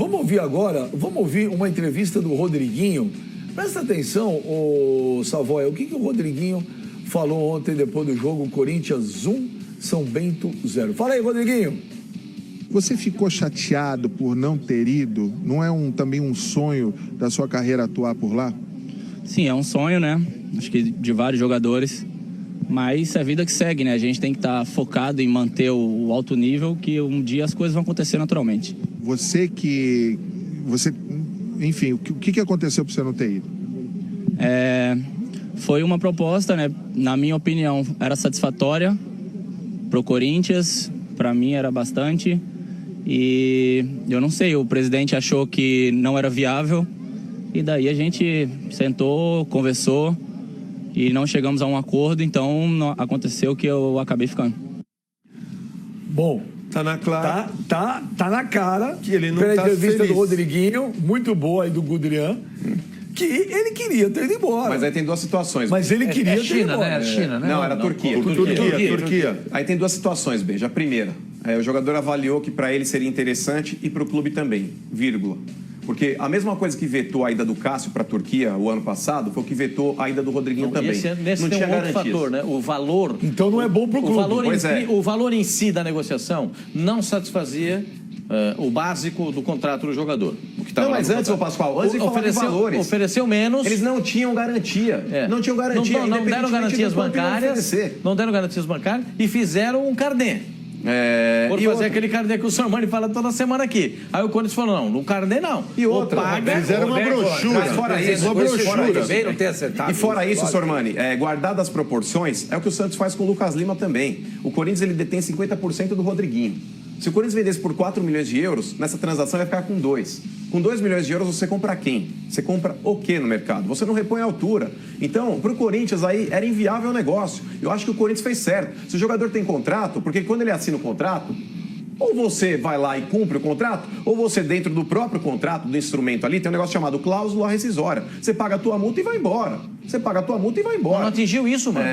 Vamos ouvir agora, vamos ouvir uma entrevista do Rodriguinho. Presta atenção, ô Savoia, o que o Rodriguinho falou ontem depois do jogo Corinthians 1, São Bento 0. Fala aí, Rodriguinho. Você ficou chateado por não ter ido? Não é também um sonho da sua carreira atuar por lá? Sim, é um sonho, né? Acho que de vários jogadores. Mas é a vida que segue, né? A gente tem que estar focado em manter o alto nível, que um dia as coisas vão acontecer naturalmente. Enfim, o que aconteceu para você não ter ido? Foi uma proposta, né? Na minha opinião, era satisfatória pro Corinthians. Para mim era bastante. E eu não sei, o presidente achou que não era viável. E daí a gente sentou, conversou e não chegamos a um acordo, então aconteceu que eu acabei ficando. Bom, tá na clara. Tá na cara que ele não pela tá entrevista feliz. do Rodriguinho, muito boa aí do Gudrian, que ele queria ter ido embora. Mas aí tem duas situações. Mas ele queria ter ido embora. Era China, né? Não, era Turquia. Turquia. Aí tem duas situações, Beija. A primeira, o jogador avaliou que para ele seria interessante e para o clube também, vírgula. Porque a mesma coisa que vetou a ida do Cássio para a Turquia o ano passado foi o que vetou a ida do Rodriguinho também. Nesse não tem tinha um outro garantias. fator, né? O valor. Então não é bom para o clube. O valor em si da negociação não satisfazia o básico do contrato do jogador. O que Não, mas antes, ô Pascoal, antes de falar de valores, ofereceu menos. Eles não tinham garantia. Não tinham garantia. Não deram garantias bancárias. Não deram garantias bancárias e fizeram um carnê. Por fazer aquele carnê que o Sormani fala toda semana aqui. Aí o Corinthians falou, não, no carnê não. E outra, fizeram uma brochura. Mas fora isso, uma brochura. Não ter acertado. E fora isso, Sormani, guardadas as proporções, é o que o Santos faz com o Lucas Lima também. O Corinthians ele detém 50% do Rodriguinho. Se o Corinthians vendesse por 4 milhões de euros, nessa transação vai ficar com 2. Com 2 milhões de euros, você compra quem? Você compra o quê no mercado? Você não repõe a altura. Então, para o Corinthians, aí era inviável o negócio. Eu acho que o Corinthians fez certo. Se o jogador tem contrato, porque quando ele assina o contrato, ou você vai lá e cumpre o contrato, ou você, dentro do próprio contrato, do instrumento ali, tem um negócio chamado cláusula rescisória. Você paga a tua multa e vai embora. Você paga a tua multa e vai embora. Não atingiu isso, mano.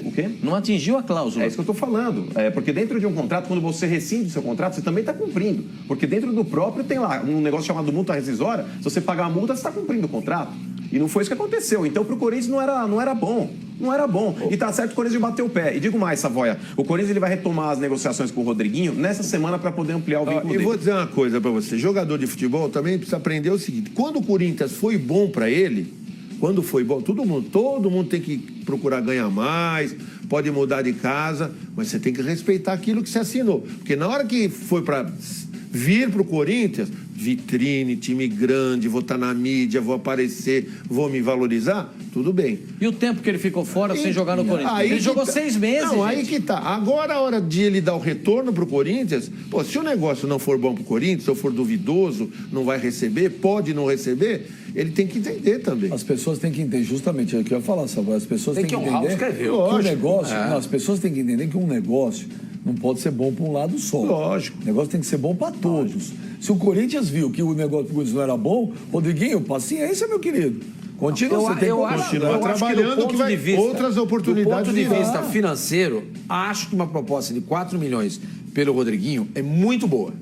O quê? Não atingiu a cláusula. É isso que eu estou falando. Porque dentro de um contrato, quando você rescinde o seu contrato, você também está cumprindo. Porque dentro do próprio tem lá um negócio chamado multa rescisória. Se você pagar a multa, você está cumprindo o contrato. E não foi isso que aconteceu. Então, para o Corinthians não era bom. Não era bom. E tá certo que o Corinthians bateu o pé. E digo mais, Savoia, o Corinthians ele vai retomar as negociações com o Rodriguinho nessa semana para poder ampliar o vínculo dele. E vou dizer uma coisa para você. Jogador de futebol também precisa aprender o seguinte. Quando o Corinthians foi bom para ele, quando foi bom, todo mundo tem que procurar ganhar mais, pode mudar de casa, mas você tem que respeitar aquilo que você assinou. Porque na hora que foi para vir para o Corinthians, vitrine, time grande, vou estar na mídia, vou aparecer, vou me valorizar, tudo bem. E o tempo que ele ficou fora sem jogar no Corinthians? Ele jogou 6 meses, Não, aí que tá. Agora a hora de ele dar o retorno pro Corinthians, se o negócio não for bom pro Corinthians, se for duvidoso, não vai receber, pode não receber, ele tem que entender também. As pessoas têm que entender, justamente, é o que eu ia falar, Samuel, as pessoas têm que entender que o negócio, as pessoas têm que entender que um negócio não pode ser bom para um lado só. Lógico. O negócio tem que ser bom para todos. Se o Corinthians viu que o negócio do Corinthians não era bom, Rodriguinho, paciência, meu querido. Continua, você tem que continuar trabalhando, que vai outras oportunidades. Do ponto de vista financeiro, acho que uma proposta de 4 milhões pelo Rodriguinho é muito boa.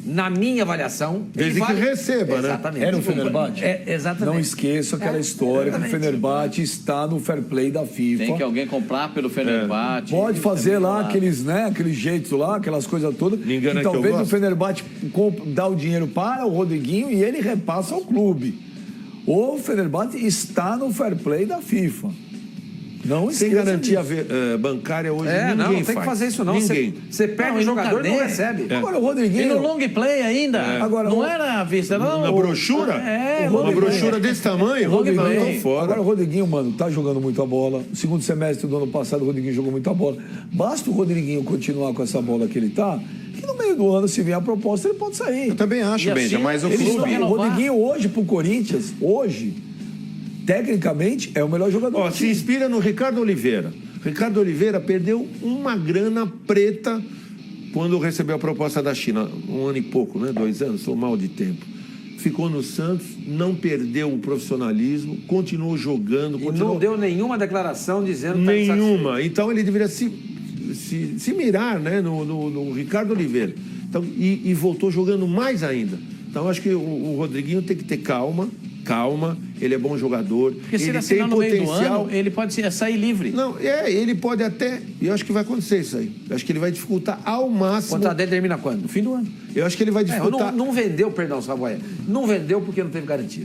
Na minha avaliação... Desde que receba, exatamente. né? Era o Fenerbahçe? Exatamente. Não esqueça aquela história que o Fenerbahçe está no fair play da FIFA. Tem que alguém comprar pelo Fenerbahçe. Pode fazer lá aqueles jeitos lá, aquelas coisas todas. Me engana e que eu talvez o gosto. Fenerbahçe dá o dinheiro para o Rodriguinho e ele repassa ao clube. O Fenerbahçe está no fair play da FIFA. Não Sem garantia bancária hoje, ninguém não tem faz. que fazer isso não. Ninguém. Você pega o jogador e não recebe. Agora o Rodriguinho... E no long play ainda. Agora, não era à vista, não. Na brochura? Uma brochura desse tamanho? Fora. Agora o Rodriguinho, mano, tá jogando muito a bola. No segundo semestre do ano passado, o Rodriguinho jogou muito a bola. Basta o Rodriguinho continuar com essa bola que ele tá, que no meio do ano, se vier a proposta, ele pode sair. Eu também acho, Benja, mas o clube... O Rodriguinho hoje pro Corinthians, tecnicamente, é o melhor jogador. Se inspira no Ricardo Oliveira. Ricardo Oliveira perdeu uma grana preta quando recebeu a proposta da China. 1 ano e pouco, né? 2 anos, sou mal de tempo. Ficou no Santos, não perdeu o profissionalismo, continuou jogando. Não deu nenhuma declaração dizendo que nenhuma. Então ele deveria se mirar, né, no Ricardo Oliveira. Então, e voltou jogando mais ainda. Então, eu acho que o Rodriguinho tem que ter calma, ele é bom jogador. Porque se ele tem assinar no meio do potencial. ano, ele pode sair livre. Não, ele pode até... E eu acho que vai acontecer isso aí. Eu acho que ele vai dificultar ao O máximo... contrato dele termina quando? No fim do ano. Eu acho que ele vai dificultar... Não vendeu, perdão, Savoia. Não vendeu porque não teve garantia.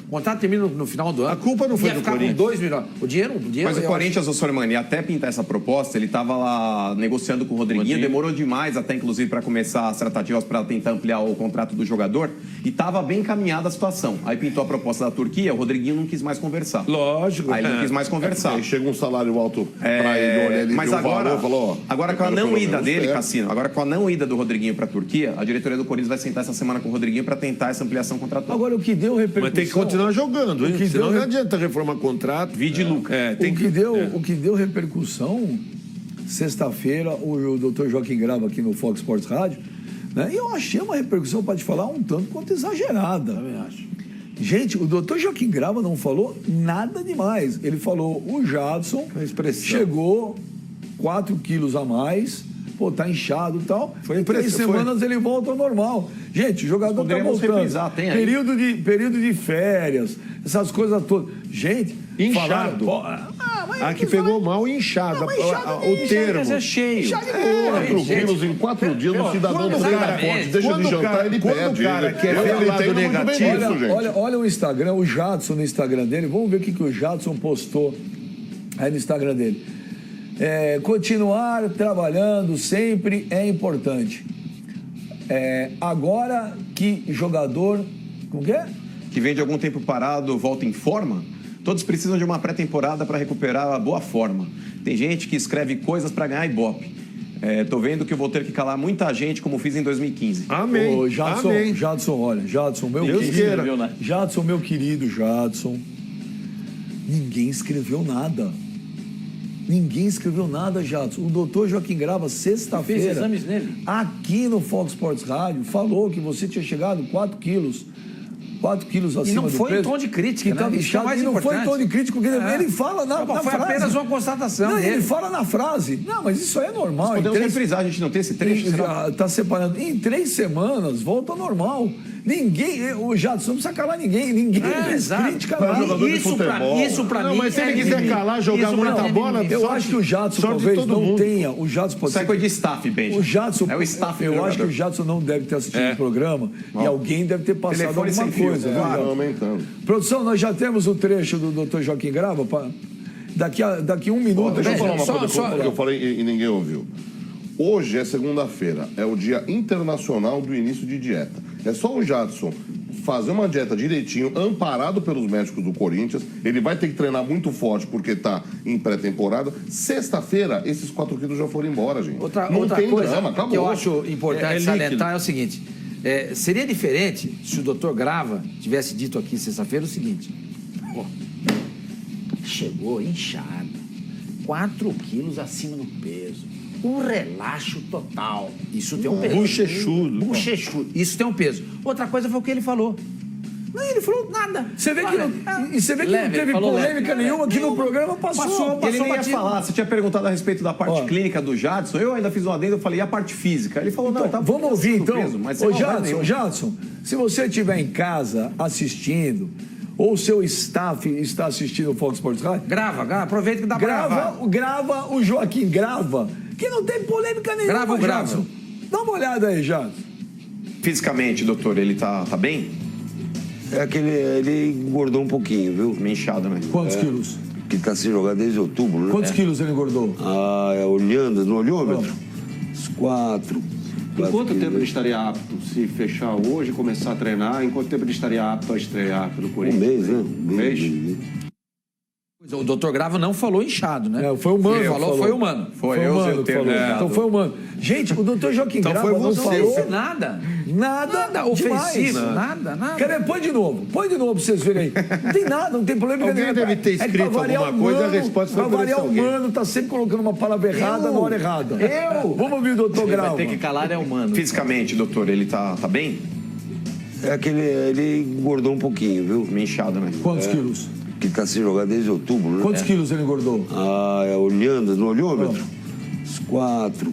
O contrato termina no final do ano. A culpa não foi Ia do ficar Corinthians. com 2 milhões. O dinheiro... Mas o Corinthians, ô Sormani, até pintar essa proposta, ele estava lá negociando com o Rodriguinho, demorou demais até, inclusive, para começar as tratativas para tentar ampliar o contrato do jogador, e estava bem encaminhada a situação. Aí pintou a proposta da Turquia, o Rodriguinho não quis mais conversar. Lógico. Aí ele não quis mais conversar. Aí chega um salário alto pra ele, olha, ele mas viu agora, o valor, falou, ó, agora com a eu não quero ida pelo menos dele, ter. Cassino, agora com a não ida do Rodriguinho para a Turquia, a diretoria do Corinthians vai sentar essa semana com o Rodriguinho para tentar essa ampliação contratual. Agora, o que deu repercussão... Mas tem que continuar jogando, hein? O que Senão deu- não adianta reformar contrato. Vide Lucas. O que deu repercussão, sexta-feira, o doutor Joaquim Grava aqui no Fox Sports Rádio, né? E eu achei uma repercussão, para te falar, um tanto quanto exagerada. Também acho. Gente, o doutor Joaquim Grava não falou nada demais. Ele falou, o Jadson chegou 4 quilos a mais, pô, tá inchado e tal. Em 3 semanas ele volta ao normal. Gente, o jogador tá Poderíamos voltando. reprisar, tem aí. Período de férias, essas coisas todas. Gente, Inchado. mas que pegou mal, inchado. O termo. Mas é cheio. Inchado de 4 quilos em 4 dias, o cidadão do forte, deixa de jantar, ele quando pede. o cara quer Eu ver o lado entendo muito bem negativo, isso, gente. Olha o Instagram, o Jadson no Instagram dele. Vamos ver o que o Jadson postou aí no Instagram dele. Continuar trabalhando sempre é importante. Agora que jogador... Como que é? Que vem de algum tempo parado, volta em forma, todos precisam de uma pré-temporada para recuperar a boa forma. Tem gente que escreve coisas para ganhar ibope. Tô vendo que eu vou ter que calar muita gente, como fiz em 2015. Amém. Ô, Jadson, Amém. Jadson, olha, Jadson, meu Deus querido. queira. Jadson, meu querido Jadson. Ninguém escreveu nada. Ninguém escreveu nada, Jadson. O doutor Joaquim Grava, Fez sexta-feira, exames nele. aqui no Fox Sports Rádio, falou que você tinha chegado 4 quilos acima do peso. E não foi em tom de crítica, que né? tava Isso é inchado, mais e não foi em importante. tom de crítica, porque ele fala na Foi frase. apenas uma constatação Não, dele. ele fala na frase. Não, mas isso aí é normal. Podemos Em três- reprisar, a gente não tem esse trecho? Será? Está separando. Em 3 semanas, volta ao normal. Ninguém, o Jadson não precisa calar ninguém. Ninguém fez exato. crítica Mas lá. jogador de futebol. Isso pra Não, mim mas se ele quiser calar, jogar isso pra muita mim é bola, mimimi. Eu acho que o Jadson sorte de talvez todo não mundo. tenha. O Jadson pode Isso é coisa de staff, Benji. O Jadson, É o staff do eu acho que jogador. o Jadson não deve ter assistido o programa e alguém deve ter passado Telefone alguma sem fio, coisa. viu, Tá Jadson? aumentando. Produção, nós já temos o trecho do Dr. Joaquim Grava. Daqui 1 minuto. Deixa eu falar uma só- coisa só- que eu falei e ninguém ouviu. Hoje é segunda-feira, é o dia internacional do início de dieta. É só o Jadson fazer uma dieta direitinho, amparado pelos médicos do Corinthians. Ele vai ter que treinar muito forte porque está em pré-temporada. Sexta-feira, esses 4 quilos já foram embora, gente. Outra Não tem coisa drama, acabou. que eu acho importante É salientar é o seguinte: seria diferente se o doutor Grava tivesse dito aqui sexta-feira o seguinte: ó, chegou inchado, 4 quilos acima do peso, um relaxo total. Isso tem um peso. Bochechudo. Bochechudo. Isso tem um peso. Outra coisa foi o que ele falou. Não, ele falou nada. Você vê que não, e você vê que Leve, não teve falou polêmica leve. nenhuma aqui no programa, passou. Ele nem ia batido. falar. Você tinha perguntado a respeito da parte Ó. clínica do Jadson. Eu ainda fiz um adendo, eu falei, e a parte física? Ele falou, não, Então, tá vamos ouvir acima do então. peso, mas Ô, sem maldade nenhuma. Jadson, se você estiver em casa assistindo, ou o seu staff está assistindo o Fox Sports Rádio, Grava, aproveita que dá pra gravar. grava o Joaquim Grava, que não tem polêmica nenhuma. Grava o Grava. Jadson. Dá uma olhada aí, Jadson. Fisicamente, doutor, ele tá bem? É que ele engordou um pouquinho, viu? Meio inchado, né? Quantos quilos? Que tá sem jogar desde outubro, né? Quantos quilos ele engordou? Olhando no olhômetro, uns 4. Em quanto tempo ele estaria apto, se fechar hoje, começar a treinar, em quanto tempo ele estaria apto a estrear pelo Um Corinthians? mês, né? Um mês? O doutor Grava não falou inchado, né? Foi o Mano. Ele falou, foi o Mano. Foi, eu usei o termo falou. errado. Então foi o Mano. Gente, o doutor Joaquim Grava foi não você. falou Nada. nada ofensivo, demais. nada. Quer ver? Põe de novo pra vocês verem aí. Não tem nada, não tem polêmica Alguém nenhuma. deve ter É que escrito pra variar alguma o coisa, a Mano, resposta foi pra por variar esse o alguém. Mano, tá sempre colocando uma palavra errada na hora errada. Vamos ouvir o doutor Grava. Vai ter que calar é humano. Fisicamente, doutor, ele tá bem? É que ele engordou um pouquinho, viu? Meio inchado, né? Quantos quilos? Que tá sem jogar desde outubro, né? Quantos quilos ele engordou? Olhando no olhômetro, uns 4.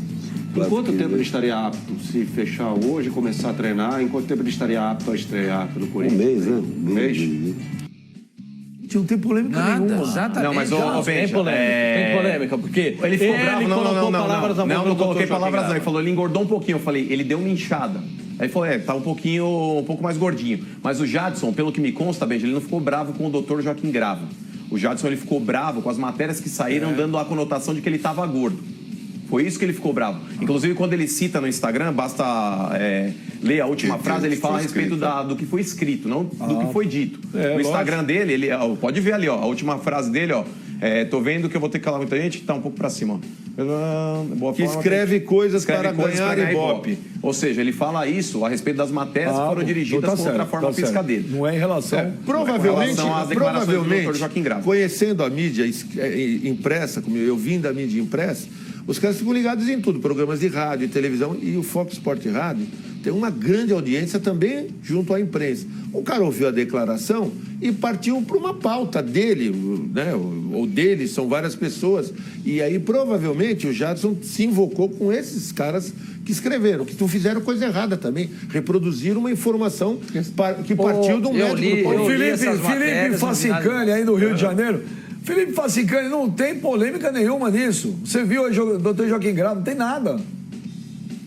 Em quanto tempo ele estaria apto, se fechar hoje, começar a treinar, em quanto tempo ele estaria apto a estrear pelo Corinthians? Um mês, né? Um mês? Não tem polêmica nenhuma. Exatamente. Não, mas Tem polêmica, porque ele ficou bravo, palavras na boca não do coloquei Dr. palavras Joaquim não, ele falou, ele engordou um pouquinho, eu falei, ele deu uma inchada. Aí ele falou, tá um pouco mais gordinho. Mas o Jadson, pelo que me consta, Benja, ele não ficou bravo com o Dr. Joaquim Grava. O Jadson, ele ficou bravo com as matérias que saíram dando a conotação de que ele estava gordo. Foi isso que ele ficou bravo. Inclusive, quando ele cita no Instagram, basta ler a última frase, ele fala a respeito do que foi escrito, não do que foi dito. No Instagram dele, ele pode ver ali, ó, a última frase dele, ó. Tô vendo que eu vou ter que calar muita gente, tá um pouco pra cima, ó. Que escreve coisas para ganhar Ibope. Ou seja, ele fala isso a respeito das matérias que foram dirigidas contra a forma física dele. Não é em relação... Provavelmente, do Dr. Joaquim Grava. conhecendo a mídia impressa, como eu vim da mídia impressa, os caras ficam ligados em tudo, programas de rádio e televisão, e o Fox Sport Rádio tem uma grande audiência também junto à imprensa. O cara ouviu a declaração e partiu para uma pauta dele, né? Ou dele, são várias pessoas. E aí, provavelmente, o Jadson se invocou com esses caras que escreveram, que fizeram coisa errada também. Reproduziram uma informação que partiu de um médico. Felipe Facicani, aí no Rio de Janeiro. Felipe Facicani, não tem polêmica nenhuma nisso. Você viu o Dr. Joaquim Grava, não tem nada.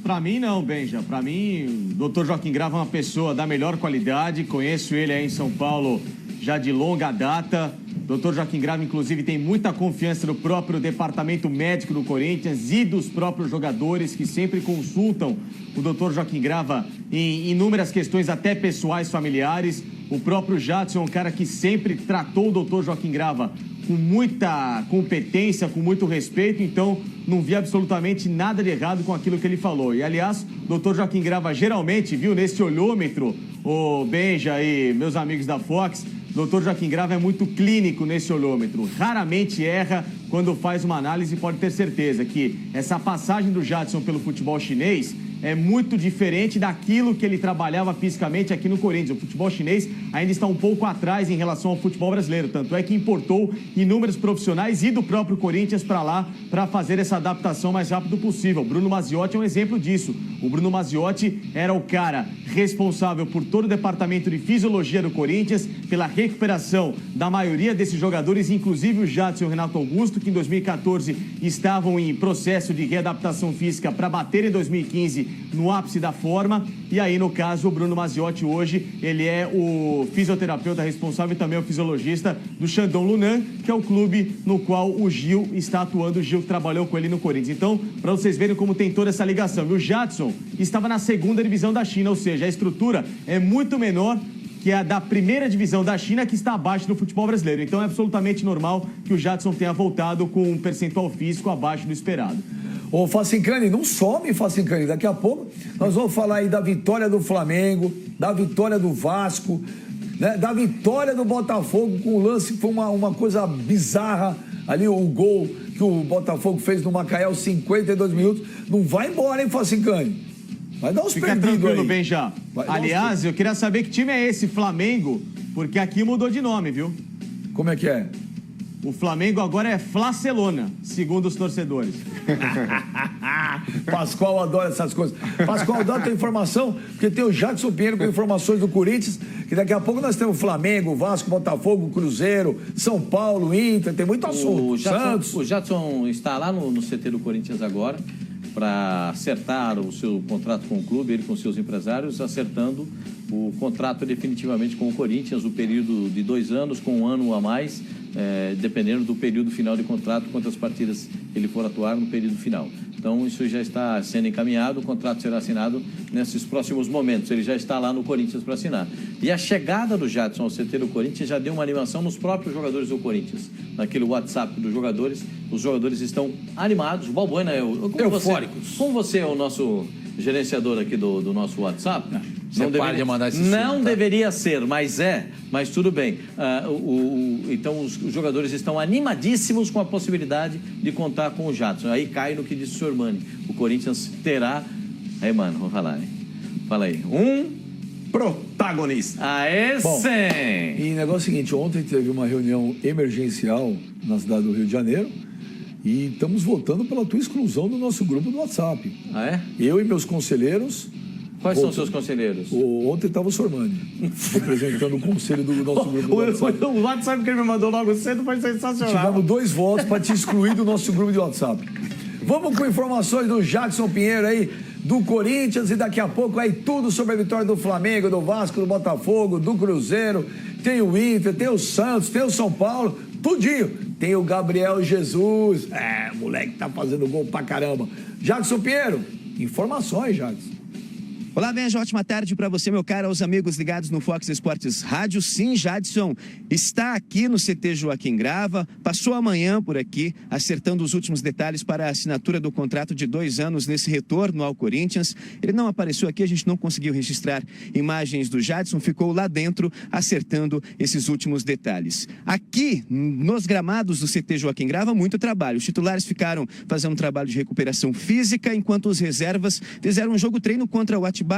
Pra mim não, Benja. Pra mim, o Dr. Joaquim Grava é uma pessoa da melhor qualidade. Conheço ele aí em São Paulo já de longa data. Dr. Joaquim Grava, inclusive, tem muita confiança no próprio departamento médico do Corinthians e dos próprios jogadores que sempre consultam o Dr. Joaquim Grava em inúmeras questões, até pessoais, familiares. O próprio Jadson é um cara que sempre tratou o Dr. Joaquim Grava com muita competência, com muito respeito, então não vi absolutamente nada de errado com aquilo que ele falou. E, aliás, o Dr. Joaquim Grava geralmente, viu, nesse olhômetro, o Benja e meus amigos da Fox, o Dr. Joaquim Grava é muito clínico nesse olhômetro, raramente erra quando faz uma análise, pode ter certeza que essa passagem do Jadson pelo futebol chinês é muito diferente daquilo que ele trabalhava fisicamente aqui no Corinthians. O futebol chinês ainda está um pouco atrás em relação ao futebol brasileiro. Tanto é que importou inúmeros profissionais e do próprio Corinthians para lá para fazer essa adaptação o mais rápido possível. O Bruno Maziotti é um exemplo disso. O Bruno Maziotti era o cara responsável por todo o departamento de fisiologia do Corinthians, pela recuperação da maioria desses jogadores, inclusive o Jadson e o Renato Augusto, que em 2014 estavam em processo de readaptação física para bater em 2015 no ápice da forma. E aí, no caso, o Bruno Maziotti hoje, ele é o fisioterapeuta responsável e também o fisiologista do Shandong Luneng, que é o clube no qual o Gil está atuando. O Gil trabalhou com ele no Corinthians. Então, para vocês verem como tem toda essa ligação. E o Jadson estava na segunda divisão da China, ou seja, a estrutura é muito menor que a da primeira divisão da China, que está abaixo do futebol brasileiro. Então, é absolutamente normal que o Jadson tenha voltado com um percentual físico abaixo do esperado. Ô, Facicani, não some, Facicani. Daqui a pouco nós vamos falar aí da vitória do Flamengo, da vitória do Vasco, né, da vitória do Botafogo com o lance que foi uma coisa bizarra. Ali o gol que o Botafogo fez no Macaé aos 52 minutos. Não vai embora, hein, Facicani? Vai dar uns perdidos aí. Benja. Aliás, eu queria saber que time é esse, Flamengo, porque aqui mudou de nome, viu? Como é que é? O Flamengo agora é Flacelona, segundo os torcedores. Pascoal adora essas coisas. Pascoal, dá a tua informação, porque tem o Jadson Pinheiro com informações do Corinthians, que daqui a pouco nós temos Flamengo, Vasco, Botafogo, Cruzeiro, São Paulo, Inter, tem muito assunto. Santos. O Jadson está lá no CT do Corinthians agora para acertar o seu contrato com o clube, ele com seus empresários, acertando o contrato definitivamente com o Corinthians, o período de 2 anos, com 1 ano a mais, dependendo do período final de contrato, quantas partidas ele for atuar no período final. Então, isso já está sendo encaminhado, o contrato será assinado nesses próximos momentos. Ele já está lá no Corinthians para assinar. E a chegada do Jadson ao CT do Corinthians já deu uma animação nos próprios jogadores do Corinthians. Naquele WhatsApp dos jogadores, os jogadores estão animados. O Balbuena é eufóricos. Como você é o nosso gerenciador aqui do nosso WhatsApp, de mandar esse não deveria ser, mas tudo bem. Então os jogadores estão animadíssimos com a possibilidade de contar com o Jadson. Aí cai no que disse o senhor Mani. O Corinthians terá. Aí, mano, vamos falar, hein? Fala aí. Protagonista. Aê, Bom, sim! E o negócio é o seguinte, ontem teve uma reunião emergencial na cidade do Rio de Janeiro E estamos votando pela tua exclusão do nosso grupo do WhatsApp. Ah, é? Eu e meus conselheiros... Quais são os seus conselheiros? Ontem estava o Sormani, representando o conselho do nosso grupo do WhatsApp. O WhatsApp que ele me mandou logo cedo foi sensacional. Tivemos 2 votos para te excluir do nosso grupo de WhatsApp. Vamos com informações do Jackson Pinheiro aí, do Corinthians, e daqui a pouco aí tudo sobre a vitória do Flamengo, do Vasco, do Botafogo, do Cruzeiro. Tem o Inter, tem o Santos, tem o São Paulo, tudinho. Tem o Gabriel Jesus. Moleque tá fazendo gol pra caramba. Jackson Pinheiro, informações, Jackson. Olá, Benja, ótima tarde para você, meu caro, aos amigos ligados no Fox Esportes Rádio. Sim, Jadson está aqui no CT Joaquim Grava, passou amanhã por aqui, acertando os últimos detalhes para a assinatura do contrato de 2 anos nesse retorno ao Corinthians. Ele não apareceu aqui, a gente não conseguiu registrar imagens do Jadson, ficou lá dentro acertando esses últimos detalhes. Aqui, nos gramados do CT Joaquim Grava, muito trabalho. Os titulares ficaram fazendo um trabalho de recuperação física, enquanto os reservas fizeram um jogo-treino contra o Atibaia,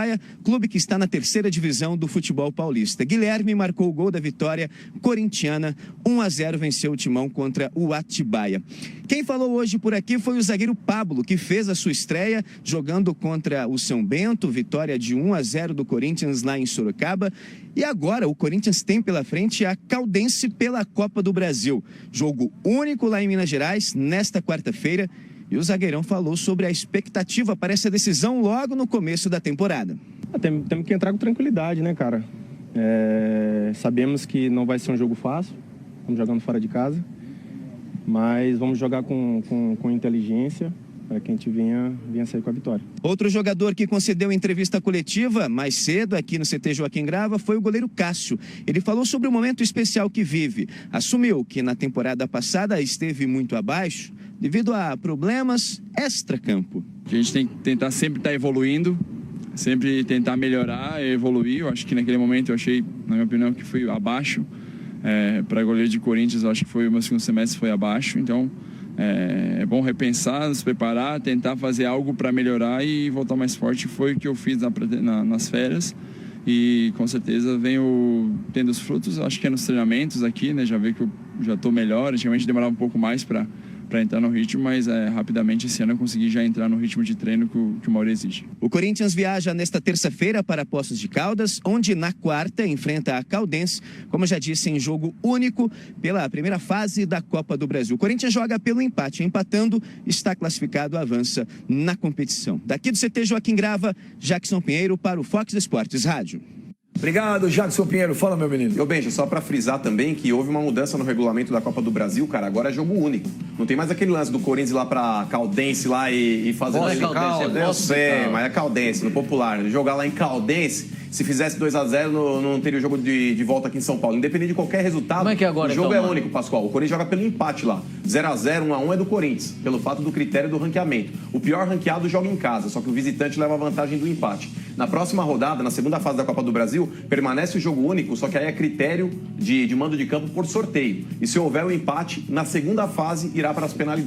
clube que está na 3ª divisão do futebol paulista. Guilherme marcou o gol da vitória corintiana, 1-0 venceu o Timão contra o Atibaia. Quem falou hoje por aqui foi o zagueiro Pablo, que fez a sua estreia jogando contra o São Bento, vitória de 1-0 do Corinthians lá em Sorocaba. E agora o Corinthians tem pela frente a Caldense pela Copa do Brasil. Jogo único lá em Minas Gerais, nesta quarta-feira. E o zagueirão falou sobre a expectativa para essa decisão logo no começo da temporada. Temos que entrar com tranquilidade, né, cara? Sabemos que não vai ser um jogo fácil, estamos jogando fora de casa, mas vamos jogar com inteligência para que a gente venha sair com a vitória. Outro jogador que concedeu entrevista coletiva mais cedo aqui no CT Joaquim Grava foi o goleiro Cássio. Ele falou sobre o momento especial que vive. Assumiu que na temporada passada esteve muito abaixo devido a problemas extra-campo. A gente tem que tentar sempre estar evoluindo, sempre tentar melhorar e evoluir. Eu acho que naquele momento eu achei, na minha opinião, que foi abaixo. Para goleiro de Corinthians, eu acho que o meu segundo semestre foi abaixo. Então, é bom repensar, nos preparar, tentar fazer algo para melhorar e voltar mais forte. Foi o que eu fiz nas férias. E com certeza venho tendo os frutos. Acho que é nos treinamentos aqui, né? Já vi que eu já estou melhor. Antigamente demorava um pouco mais para entrar no ritmo, mas rapidamente esse ano eu consegui já entrar no ritmo de treino que o Mauro exige. O Corinthians viaja nesta terça-feira para Poços de Caldas, onde na quarta enfrenta a Caldense, como já disse, em jogo único pela primeira fase da Copa do Brasil. O Corinthians joga pelo empate, empatando, está classificado, avança na competição. Daqui do CT Joaquim Grava, Jackson Pinheiro para o Fox Esportes Rádio. Obrigado, Jackson Pinheiro. Fala, meu menino. Eu, Benja, só para frisar também que houve uma mudança no regulamento da Copa do Brasil, cara. Agora é jogo único. Não tem mais aquele lance do Corinthians ir lá pra Caldense lá e fazer... Eu sei, mas é Caldense, no popular. Jogar lá em Caldense, se fizesse 2-0, não teria o jogo de volta aqui em São Paulo. Independente de qualquer resultado, como é que agora, o jogo então, é único, Pascoal. O Corinthians joga pelo empate lá. 0-0, 1-1 é do Corinthians, pelo fato do critério do ranqueamento. O pior ranqueado joga em casa, só que o visitante leva a vantagem do empate. Na próxima rodada, na segunda fase da Copa do Brasil, permanece o jogo único, só que aí é critério de mando de campo por sorteio. E se houver o empate, na segunda fase irá para as penalidades.